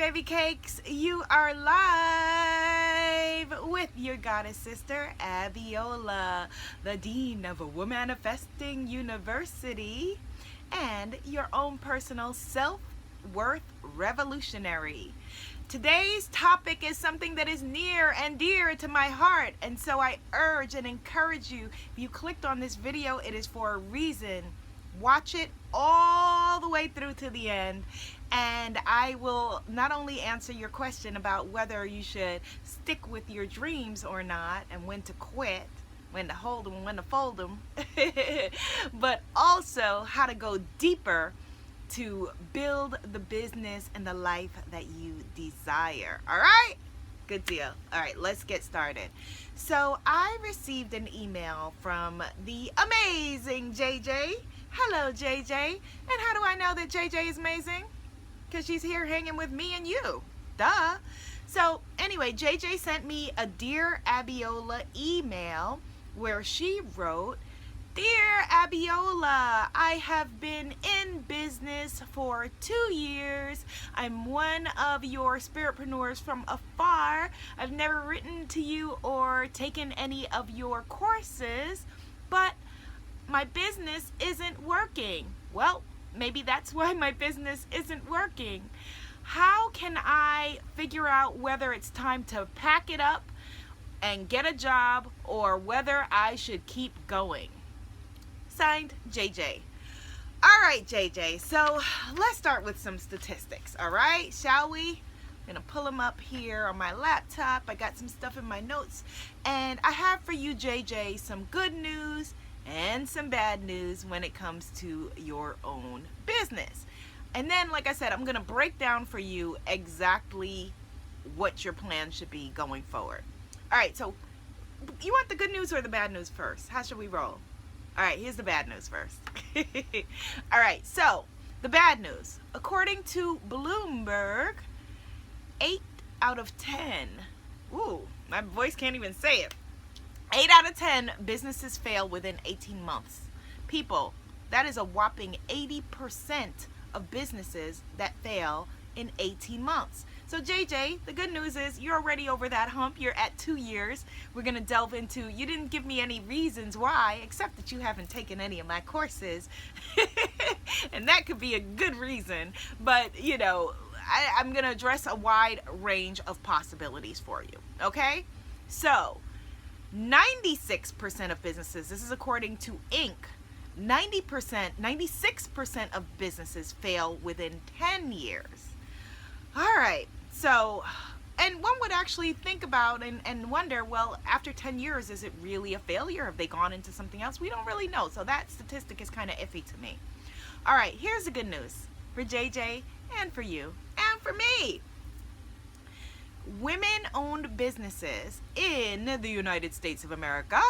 baby cakes. You are live with your goddess sister, Abiola, the Dean of Womanifesting University, and your own personal self-worth revolutionary. Today's topic is something that is near and dear to my heart, and so I urge and encourage you, if you clicked on this video, it is for a reason. Watch it all the way through to the end, and I will not only answer your question about whether you should stick with your dreams or not, and when to quit, when to hold them, when to fold them, but also how to go deeper to build the business and the life that you desire. All right? Good deal. All right, let's get started. So I received an email from the amazing JJ. Hello, JJ. And how do I know that JJ is amazing? Because she's here hanging with me and you. Duh. So anyway, JJ sent me a Dear Abiola email where she wrote, "Dear Abiola, I have been in business for 2 years. I'm one of your spiritpreneurs from afar. I've never written to you or taken any of your courses, but my business isn't working." Well, maybe that's why my business isn't working. How can I figure out whether it's time to pack it up and get a job or whether I should keep going? Signed, JJ. All right, JJ, so let's start with some statistics, all right? Shall we? I'm gonna pull them up here on my laptop. I got some stuff in my notes, and I have for you, JJ, some good news and some bad news when it comes to your own business. And then, like I said, I'm gonna break down for you exactly what your plan should be going forward. All right, so you want the good news or the bad news first? How should we roll? All right, here's the bad news first. All right, so the bad news. According to Bloomberg, 8 out of 10. Ooh, my voice can't even say it. 8 out of 10 businesses fail within 18 months. People, that is a whopping 80% of businesses that fail in 18 months. So JJ, the good news is you're already over that hump. You're at 2 years. We're going to delve into, you didn't give me any reasons why, except that you haven't taken any of my courses. And that could be a good reason. But, you know, I'm going to address a wide range of possibilities for you. Okay? So 96% of businesses, this is according to Inc., 96% of businesses fail within 10 years. All right, so, and one would actually think about and wonder, well, after 10 years, is it really a failure? Have they gone into something else? We don't really know, so that statistic is kind of iffy to me. All right, here's the good news for JJ and for you and for me. Women-owned businesses in the United States of America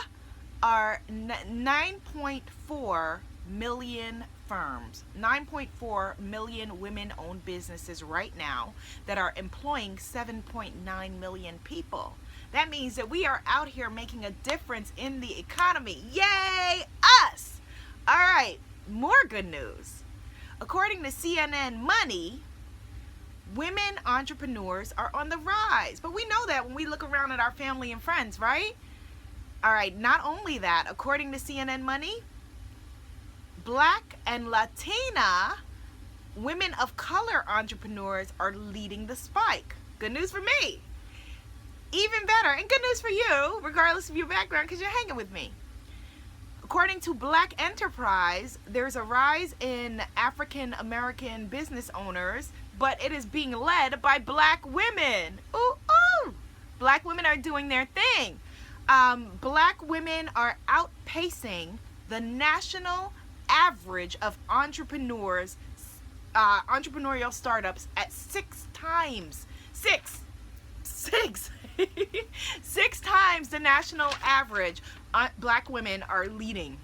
are 9.4 million firms, 9.4 million women-owned businesses right now that are employing 7.9 million people. That means that we are out here making a difference in the economy. Yay, us! All right, more good news. According to CNN Money, women entrepreneurs are on the rise. But we know that when we look around at our family and friends, right? All right, not only that, according to CNN Money, Black and Latina women of color entrepreneurs are leading the spike. Good news for me. Even better, and good news for you, regardless of your background, because you're hanging with me. According to Black Enterprise, there's a rise in African American business owners, but it is being led by Black women. Ooh, ooh. Black women are doing their thing. Black women are outpacing the national average of entrepreneurs, entrepreneurial startups at 6 times. Six times the national average. Black women are leading.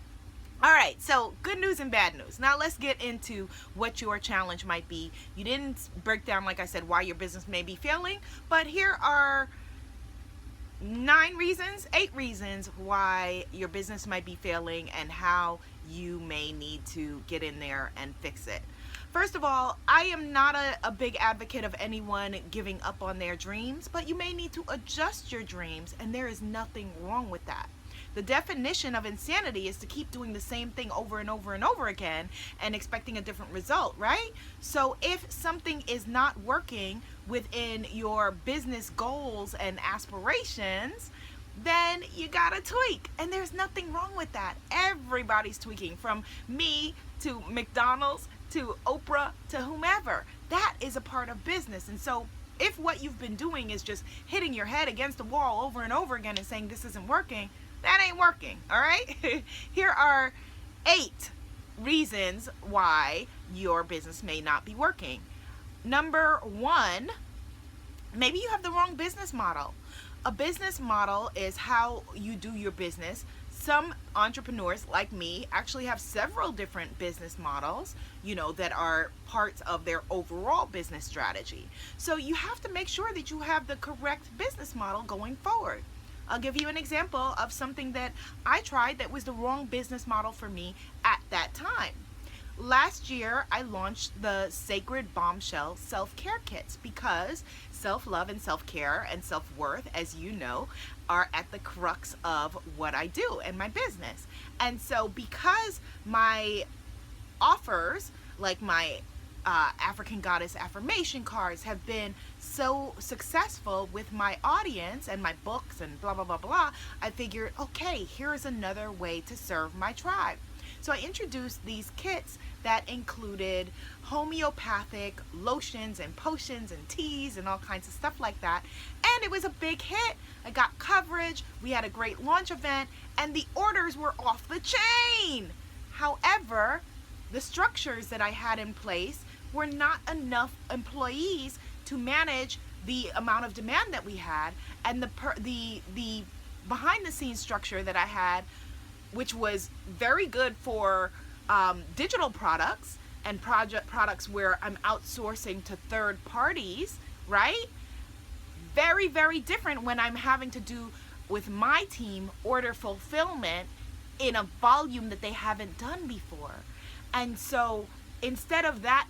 All right, so good news and bad news. Now let's get into what your challenge might be. You didn't break down, like I said, why your business may be failing, but here are 8 reasons why your business might be failing and how you may need to get in there and fix it. First of all, I am not a big advocate of anyone giving up on their dreams, but you may need to adjust your dreams, and there is nothing wrong with that. The definition of insanity is to keep doing the same thing over and over and over again and expecting a different result, right? So if something is not working within your business goals and aspirations, then you gotta tweak. And there's nothing wrong with that. Everybody's tweaking, from me to McDonald's to Oprah to whomever. That is a part of business. And so if what you've been doing is just hitting your head against the wall over and over again and saying this isn't working, that ain't working, all right? Here are 8 reasons why your business may not be working. Number 1, maybe you have the wrong business model. A business model is how you do your business. Some entrepreneurs like me actually have several different business models, that are parts of their overall business strategy. So you have to make sure that you have the correct business model going forward. I'll give you an example of something that I tried that was the wrong business model for me at that time. Last year, I launched the Sacred Bombshell self-care kits because self-love and self-care and self-worth, as you know, are at the crux of what I do in my business. And so because my offers, like my African Goddess affirmation cards, have been so successful with my audience and my books and blah, blah, blah, blah, I figured, okay, here's another way to serve my tribe. So I introduced these kits that included homeopathic lotions and potions and teas and all kinds of stuff like that. And it was a big hit. I got coverage. We had a great launch event and the orders were off the chain. However, the structures that I had in place were not enough employees to manage the amount of demand that we had, and the behind the scenes structure that I had, which was very good for digital products and products where I'm outsourcing to third parties, right? Very, very different when I'm having to do with my team order fulfillment in a volume that they haven't done before. And so instead of that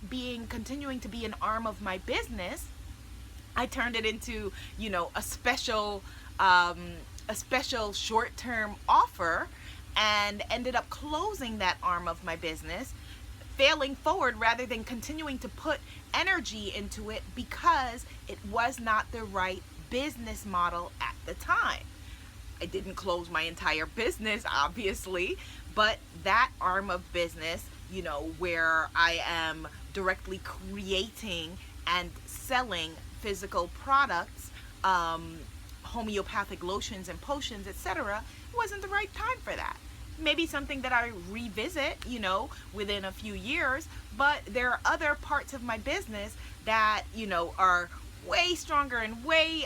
continuing to be an arm of my business, I turned it into, a special short-term offer, and ended up closing that arm of my business, failing forward rather than continuing to put energy into it because it was not the right business model at the time. I didn't close my entire business, obviously, but that arm of business, where I am directly creating and selling physical products, homeopathic lotions and potions, etc., wasn't the right time for that. Maybe something that I revisit, within a few years, but there are other parts of my business that, are way stronger and way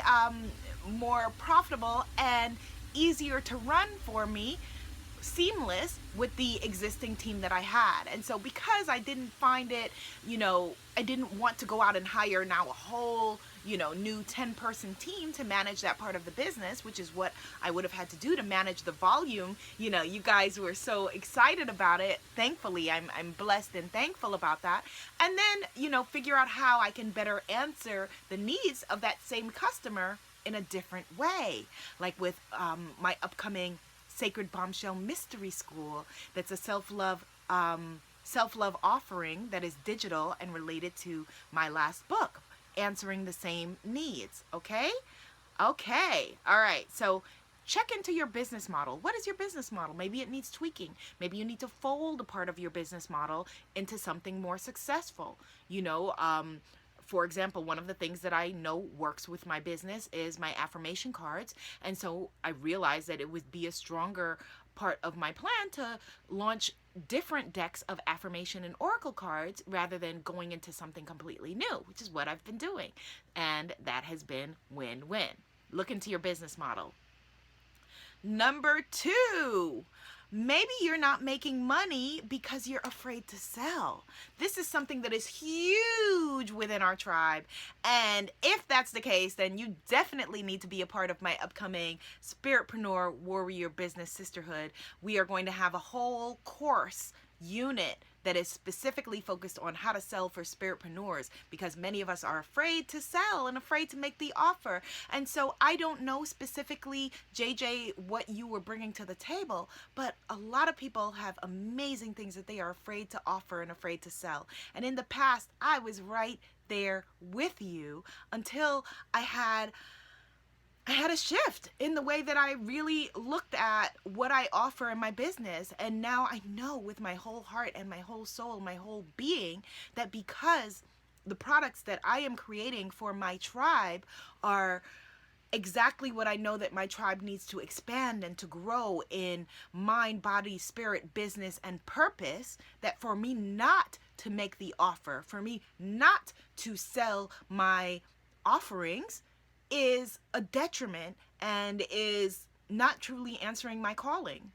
more profitable and easier to run for me, seamless with the existing team that I had. And so because I didn't find it, I didn't want to go out and hire now a whole, new 10-person team to manage that part of the business, which is what I would have had to do to manage the volume. You guys were so excited about it. Thankfully, I'm blessed and thankful about that. And then, figure out how I can better answer the needs of that same customer in a different way, like with my upcoming Sacred Bombshell Mystery School. That's a self-love offering that is digital and related to my last book, answering the same needs. Okay, all right. So check into your business model. What is your business model? Maybe it needs tweaking. Maybe you need to fold a part of your business model into something more successful. For example, one of the things that I know works with my business is my affirmation cards. And so I realized that it would be a stronger part of my plan to launch different decks of affirmation and oracle cards rather than going into something completely new, which is what I've been doing. And that has been win-win. Look into your business model. Number 2, maybe you're not making money because you're afraid to sell. This is something that is huge within our tribe. And if that's the case, then you definitely need to be a part of my upcoming Spiritpreneur Warrior Business Sisterhood. We are going to have a whole course unit that is specifically focused on how to sell for spiritpreneurs, because many of us are afraid to sell and afraid to make the offer. And so I don't know specifically, JJ, what you were bringing to the table, but a lot of people have amazing things that they are afraid to offer and afraid to sell. And in the past, I was right there with you until I had a shift in the way that I really looked at what I offer in my business. And now I know with my whole heart and my whole soul, my whole being, that because the products that I am creating for my tribe are exactly what I know that my tribe needs to expand and to grow in mind, body, spirit, business, and purpose, that for me not to make the offer, for me not to sell my offerings, is a detriment and is not truly answering my calling.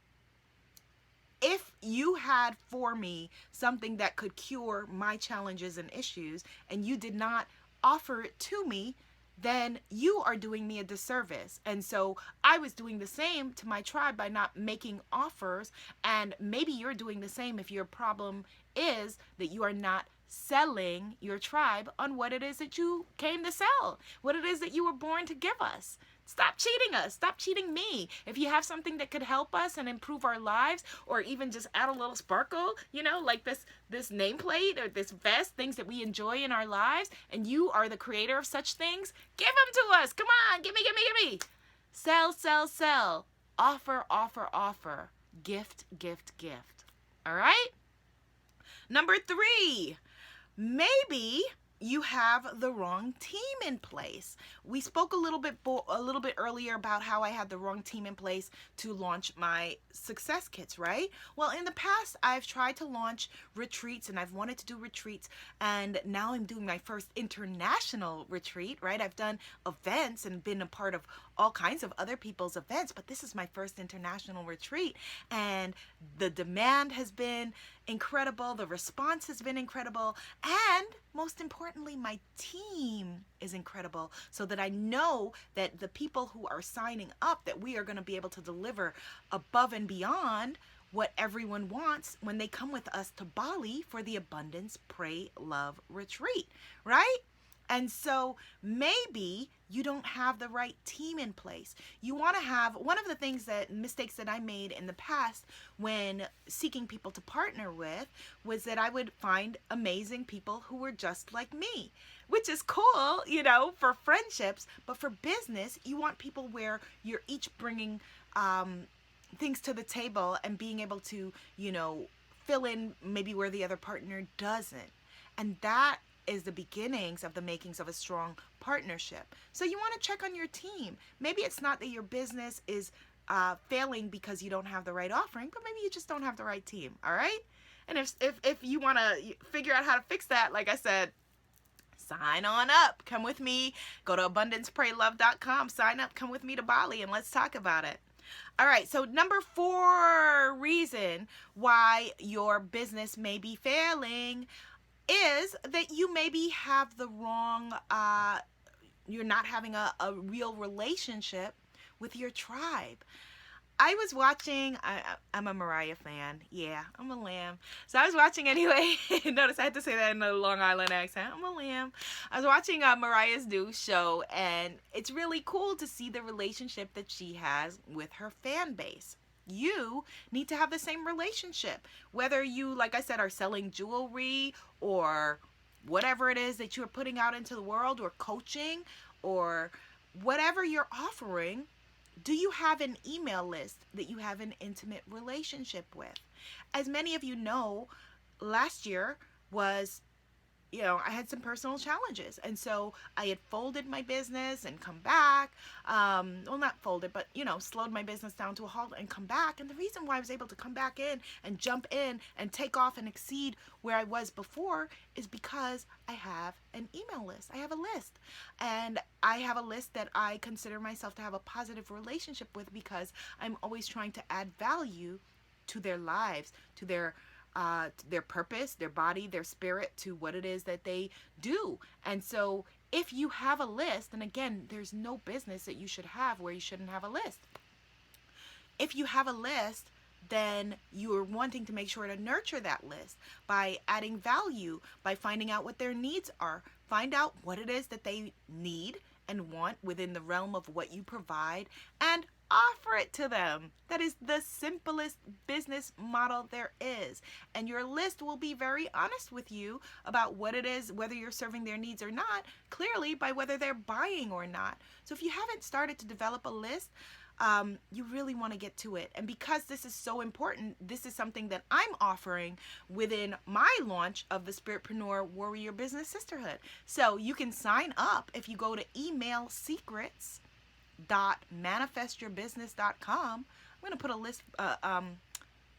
If you had for me something that could cure my challenges and issues and you did not offer it to me, then you are doing me a disservice. And so I was doing the same to my tribe by not making offers, and maybe you're doing the same if your problem is that you are not selling your tribe on what it is that you came to sell, what it is that you were born to give us. Stop cheating us. Stop cheating me. If you have something that could help us and improve our lives, or even just add a little sparkle, like this nameplate or this vest, things that we enjoy in our lives, and you are the creator of such things, give them to us. Come on, give me. Sell, sell, sell. Offer, offer, offer. Gift, gift, gift. All right? Number 3, maybe you have the wrong team in place. We spoke a little bit earlier about how I had the wrong team in place to launch my success kits, right? Well, in the past, I've tried to launch retreats, and I've wanted to do retreats, and now I'm doing my first international retreat, right? I've done events and been a part of all kinds of other people's events, but this is my first international retreat, and the demand has been incredible, the response has been incredible, and most importantly, my team is incredible, so that I know that the people who are signing up, that we are going to be able to deliver above and beyond what everyone wants when they come with us to Bali for the Abundance, Pray, Love retreat, right? And so maybe you don't have the right team in place. You want to have, one of the mistakes that I made in the past when seeking people to partner with was that I would find amazing people who were just like me, which is cool, for friendships, but for business, you want people where you're each bringing things to the table and being able to, fill in maybe where the other partner doesn't. And that is the beginnings of the makings of a strong partnership. So you want to check on your team. Maybe it's not that your business is failing because you don't have the right offering, but maybe you just don't have the right team, all right? And if you want to figure out how to fix that, like I said, sign on up. Come with me. Go to abundancepraylove.com. Sign up. Come with me to Bali, and let's talk about it. All right, so number 4 reason why your business may be failing is that you maybe have the wrong, you're not having a real relationship with your tribe. I was watching, I'm a Mariah fan. Yeah, I'm a lamb. So I was watching anyway. Notice I had to say that in a Long Island accent. I'm a lamb. I was watching Mariah's new show, and it's really cool to see the relationship that she has with her fan base. You need to have the same relationship, whether you, like I said, are selling jewelry or whatever it is that you're putting out into the world, or coaching, or whatever you're offering. Do you have an email list that you have an intimate relationship with? As many of you know, last year was, I had some personal challenges. And so I had folded my business and come back. Well, not folded, but, slowed my business down to a halt and come back. And the reason why I was able to come back in and jump in and take off and exceed where I was before is because I have an email list. I have a list. And I have a list that I consider myself to have a positive relationship with, because I'm always trying to add value to their lives, to their purpose, their body, their spirit, to what it is that they do. And so if you have a list, and again, there's no business that you should have where you shouldn't have a list. If you have a list, then you are wanting to make sure to nurture that list by adding value, by finding out what their needs are. Find out what it is that they need and want within the realm of what you provide, and offer it to them. That is the simplest business model there is. And your list will be very honest with you about what it is, whether you're serving their needs or not, clearly by whether they're buying or not. So if you haven't started to develop a list, you really want to get to it. And because this is so important, this is something that I'm offering within my launch of the Spiritpreneur Warrior Business Sisterhood. So you can sign up if you go to emailsecrets.manifestyourbusiness.com. I'm going to put a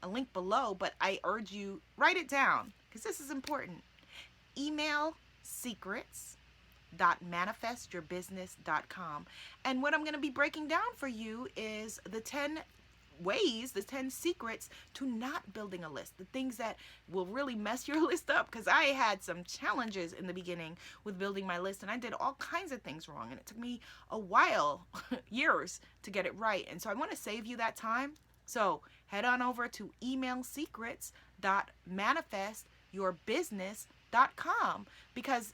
link below, but I urge you, write it down because this is important. emailsecrets.manifestyourbusiness.com. And what I'm going to be breaking down for you is the 10 ways, the 10 secrets to not building a list, the things that will really mess your list up, because I had some challenges in the beginning with building my list, and I did all kinds of things wrong, and it took me a while, years, to get it right. And so I want to save you that time. So head on over to emailsecrets.manifestyourbusiness.com, because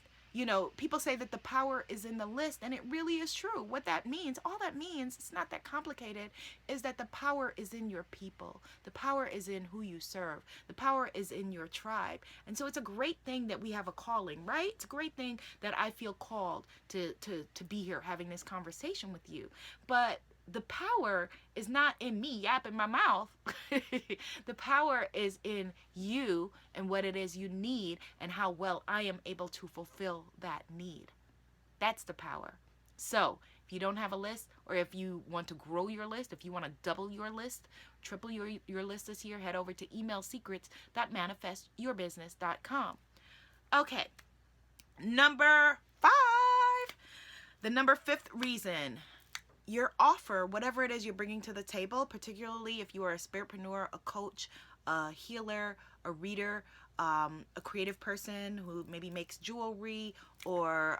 people say that the power is in the list, and it really is true. What that means, all that means, it's not that complicated, is that the power is in your people. The power is in who you serve. The power is in your tribe. And so it's a great thing that we have a calling, right? It's a great thing that I feel called to be here having this conversation with you. But the power is not in me yapping my mouth. The power is in you and what it is you need and how well I am able to fulfill that need. That's the power. So if you don't have a list, or if you want to grow your list, if you want to double your list, triple your list this year, head over to emailsecrets.manifestyourbusiness.com. Okay, number 5. The number 5th reason. Your offer, whatever it is you're bringing to the table, particularly if you are a spiritpreneur, a coach, a healer, a reader, a creative person who maybe makes jewelry, or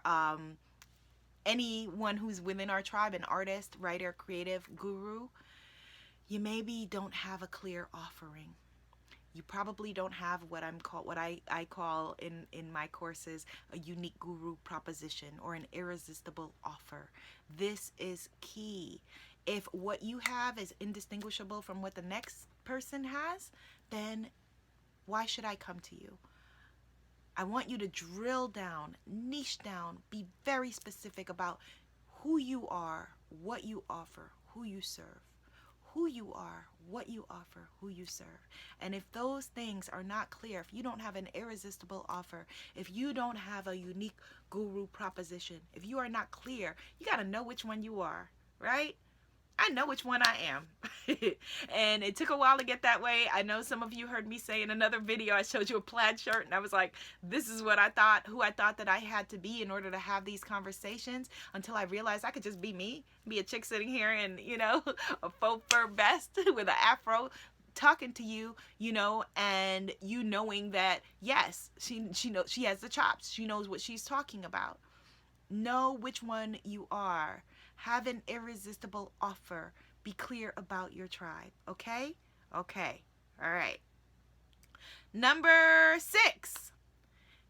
anyone who's within our tribe, an artist, writer, creative, guru, you maybe don't have a clear offering. You probably don't have what I call in my courses a unique guru proposition or an irresistible offer. This is key. If what you have is indistinguishable from what the next person has, then why should I come to you? I want you to drill down, niche down, be very specific about who you are, what you offer, who you serve. Who you are, what you offer, who you serve. And if those things are not clear, if you don't have an irresistible offer, if you don't have a unique guru proposition, if you are not clear, you got to know which one you are, right? I know which one I am. And it took a while to get that way. I know some of you heard me say in another video, I showed you a plaid shirt and I was like, this is what I thought, who I thought that I had to be in order to have these conversations, until I realized I could just be me, be a chick sitting here in, a faux fur vest with an afro, talking to you, and you knowing that, yes, she knows, she has the chops. She knows what she's talking about. Know which one you are. Have an irresistible offer. Be clear about your tribe. Okay? Okay. All right. Number 6.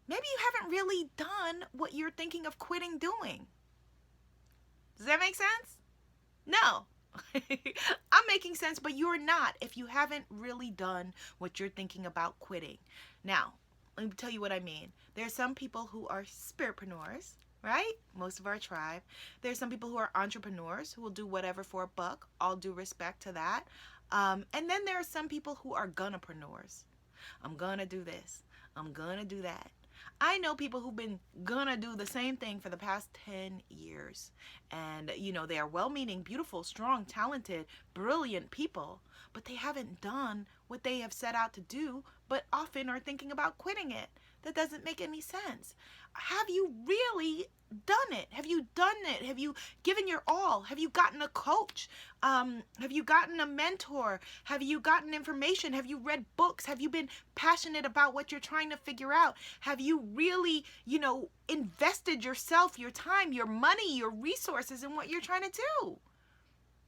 Maybe you haven't really done what you're thinking of quitting doing. Does that make sense? No. I'm making sense, but you're not if you haven't really done what you're thinking about quitting. Now, let me tell you what I mean. There are some people who are spiritpreneurs, right? Most of our tribe. There's some people who are entrepreneurs who will do whatever for a buck. All due respect to that. And then there are some people who are gonapreneurs. I'm gonna do this. I'm gonna do that. I know people who've been gonna do the same thing for the past 10 years. And, they are well-meaning, beautiful, strong, talented, brilliant people, but they haven't done what they have set out to do, but often are thinking about quitting it. That doesn't make any sense. Have you really done it? Have you done it? Have you given your all? Have you gotten a coach? Have you gotten a mentor? Have you gotten information? Have you read books? Have you been passionate about what you're trying to figure out? Have you really, invested yourself, your time, your money, your resources in what you're trying to do?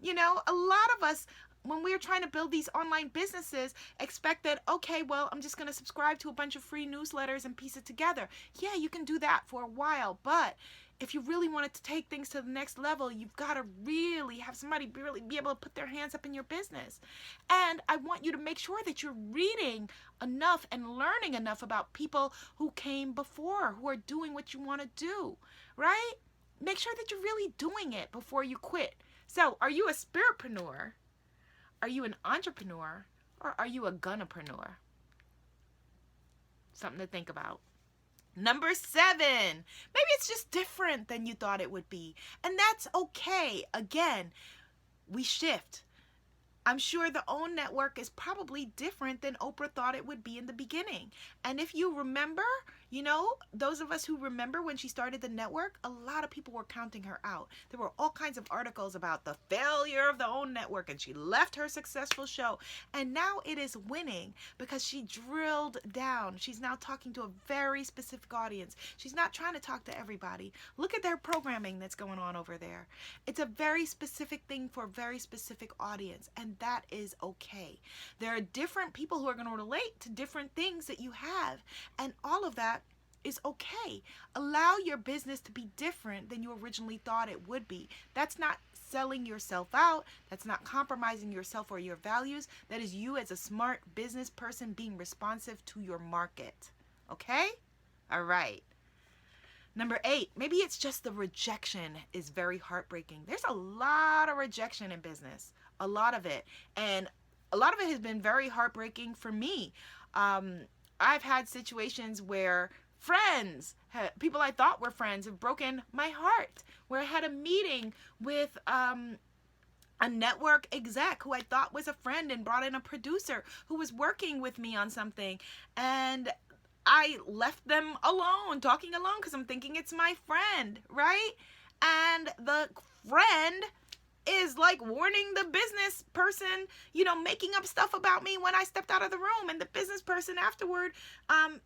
A lot of us when we're trying to build these online businesses, expect that, okay, well, I'm just going to subscribe to a bunch of free newsletters and piece it together. Yeah, you can do that for a while, but if you really wanted to take things to the next level, you've got to really have somebody really be able to put their hands up in your business. And I want you to make sure that you're reading enough and learning enough about people who came before, who are doing what you want to do, right? Make sure that you're really doing it before you quit. So, are you a spiritpreneur? Are you an entrepreneur? Or are you a gunapreneur? Something to think about. Number 7, maybe it's just different than you thought it would be. And that's okay. Again, we shift. I'm sure the OWN network is probably different than Oprah thought it would be in the beginning. And if you remember, you know, those of us who remember when she started the network, a lot of people were counting her out. There were all kinds of articles about the failure of the OWN network, and she left her successful show. And now it is winning because she drilled down. She's now talking to a very specific audience. She's not trying to talk to everybody. Look at their programming that's going on over there. It's a very specific thing for a very specific audience, and that is okay. There are different people who are going to relate to different things that you have, and all of that is okay. Allow your business to be different than you originally thought it would be. That's not selling yourself out. That's not compromising yourself or your values. That is you as a smart business person being responsive to your market. Okay? All right. Number 8, maybe it's just the rejection is very heartbreaking. There's a lot of rejection in business, a lot of it. And a lot of it has been very heartbreaking for me. I've had situations where friends, people I thought were friends, have broken my heart. Where I had a meeting with a network exec who I thought was a friend and brought in a producer who was working with me on something. And I left them alone, talking alone, because I'm thinking it's my friend, right? And the friend is like warning the business person, you know, making up stuff about me when I stepped out of the room. And the business person afterward,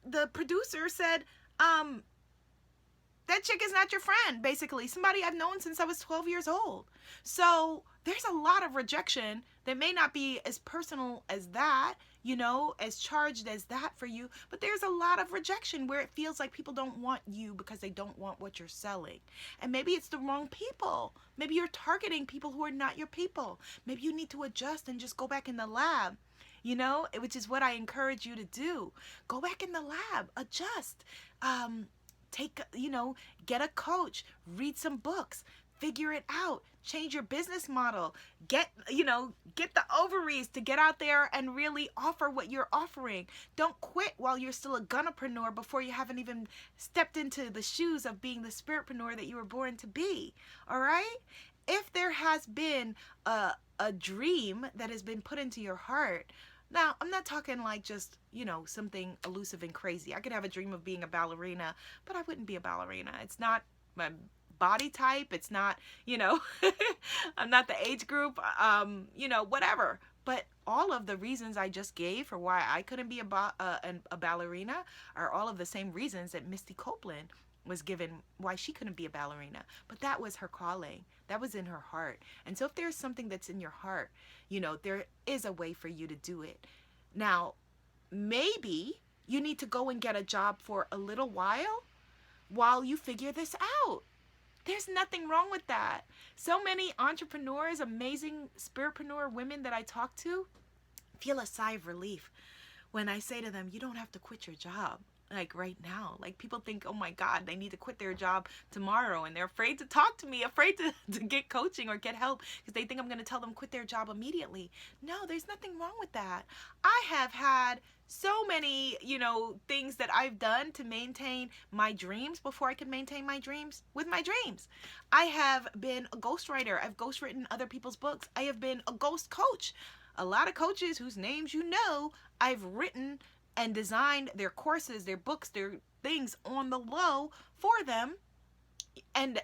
the producer said, that chick is not your friend, basically. Somebody I've known since I was 12 years old. So there's a lot of rejection that may not be as personal as that, you know, as charged as that for you, but there's a lot of rejection where it feels like people don't want you because they don't want what you're selling. And maybe it's the wrong people. Maybe you're targeting people who are not your people. Maybe you need to adjust and just go back in the lab, you know, which is what I encourage you to do. Go back in the lab, adjust, get a coach, read some books, figure it out, change your business model, get the ovaries to get out there and really offer what you're offering. Don't quit while you're still a gunapreneur before you haven't even stepped into the shoes of being the spiritpreneur that you were born to be. All right? If there has been a dream that has been put into your heart, now, I'm not talking like just, you know, something elusive and crazy. I could have a dream of being a ballerina, but I wouldn't be a ballerina. It's not my body type. It's not, you know, I'm not the age group, whatever. But all of the reasons I just gave for why I couldn't be a ballerina are all of the same reasons that Misty Copeland was given why she couldn't be a ballerina. But that was her calling. That was in her heart. And so if there's something that's in your heart, you know, there is a way for you to do it. Now, maybe you need to go and get a job for a little while you figure this out. There's nothing wrong with that. So many entrepreneurs, amazing spiritpreneur women that I talk to feel a sigh of relief when I say to them, you don't have to quit your job. Like right now, like people think, oh my God, they need to quit their job tomorrow, and they're afraid to talk to me, afraid to get coaching or get help because they think I'm going to tell them quit their job immediately. No, there's nothing wrong with that. I have had so many, you know, things that I've done to maintain my dreams before I could maintain my dreams with my dreams. I have been a ghostwriter. I've ghostwritten other people's books. I have been a ghost coach. A lot of coaches whose names you know, I've written and designed their courses, their books, their things on the low for them. And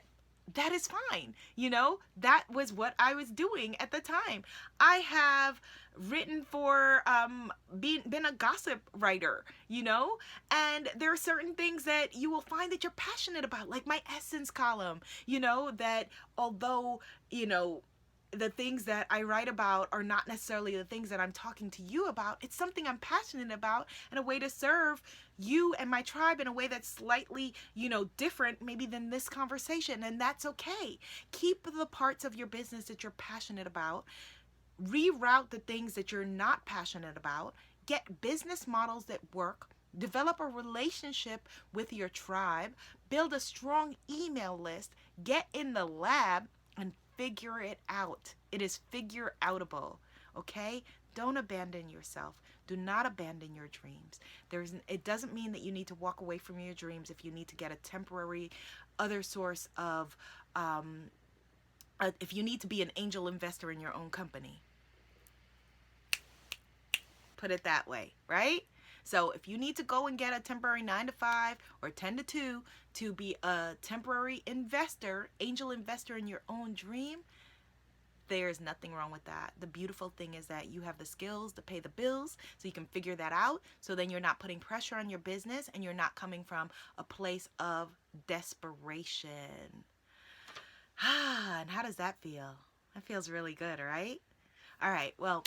that is fine. You know, that was what I was doing at the time. I have written for, been a gossip writer, you know, and there are certain things that you will find that you're passionate about, like my essence column, you know, that although, you know, the things that I write about are not necessarily the things that I'm talking to you about. It's something I'm passionate about, and a way to serve you and my tribe in a way that's slightly, different maybe than this conversation. And that's okay. Keep the parts of your business that you're passionate about. Reroute the things that you're not passionate about. Get business models that work. Develop a relationship with your tribe. Build a strong email list. Get in the lab and figure it out. It is figure outable. Okay? Don't abandon yourself. Do not abandon your dreams. It doesn't mean that you need to walk away from your dreams if you need to get a temporary other source of, if you need to be an angel investor in your own company. Put it that way, right? So if you need to go and get a temporary 9 to 5 or 10 to 2 to be a temporary investor, angel investor in your own dream, there's nothing wrong with that. The beautiful thing is that you have the skills to pay the bills, so you can figure that out. So then you're not putting pressure on your business, and you're not coming from a place of desperation. And how does that feel? That feels really good, right? All right, well,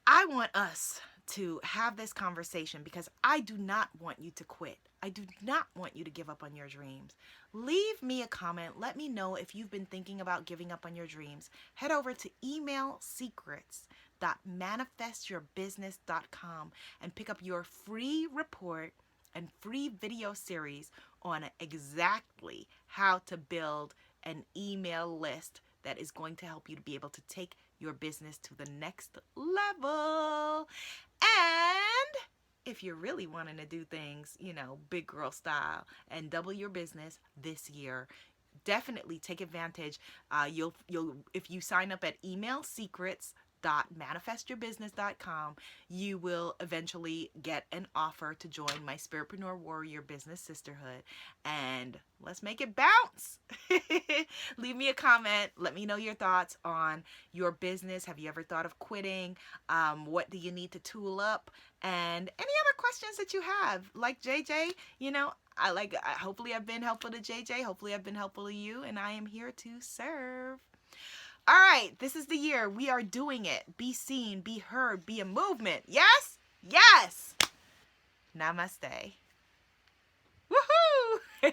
I want us to have this conversation because I do not want you to quit. I do not want you to give up on your dreams. Leave me a comment. Let me know if you've been thinking about giving up on your dreams. Head over to emailsecrets.manifestyourbusiness.com and pick up your free report and free video series on exactly how to build an email list that is going to help you to be able to take your business to the next level. And if you're really wanting to do things, big girl style and double your business this year, definitely take advantage. You'll if you sign up at emailsecrets.manifestyourbusiness.com, you will eventually get an offer to join my Spiritpreneur Warrior Business Sisterhood, and let's make it bounce. Leave me a comment. Let me know your thoughts on your business. Have you ever thought of quitting? What do you need to tool up? And any other questions that you have, like JJ, hopefully I've been helpful to JJ. Hopefully I've been helpful to you, and I am here to serve. All right, this is the year. We are doing it. Be seen, be heard, be a movement. Yes? Yes. Namaste. Woohoo!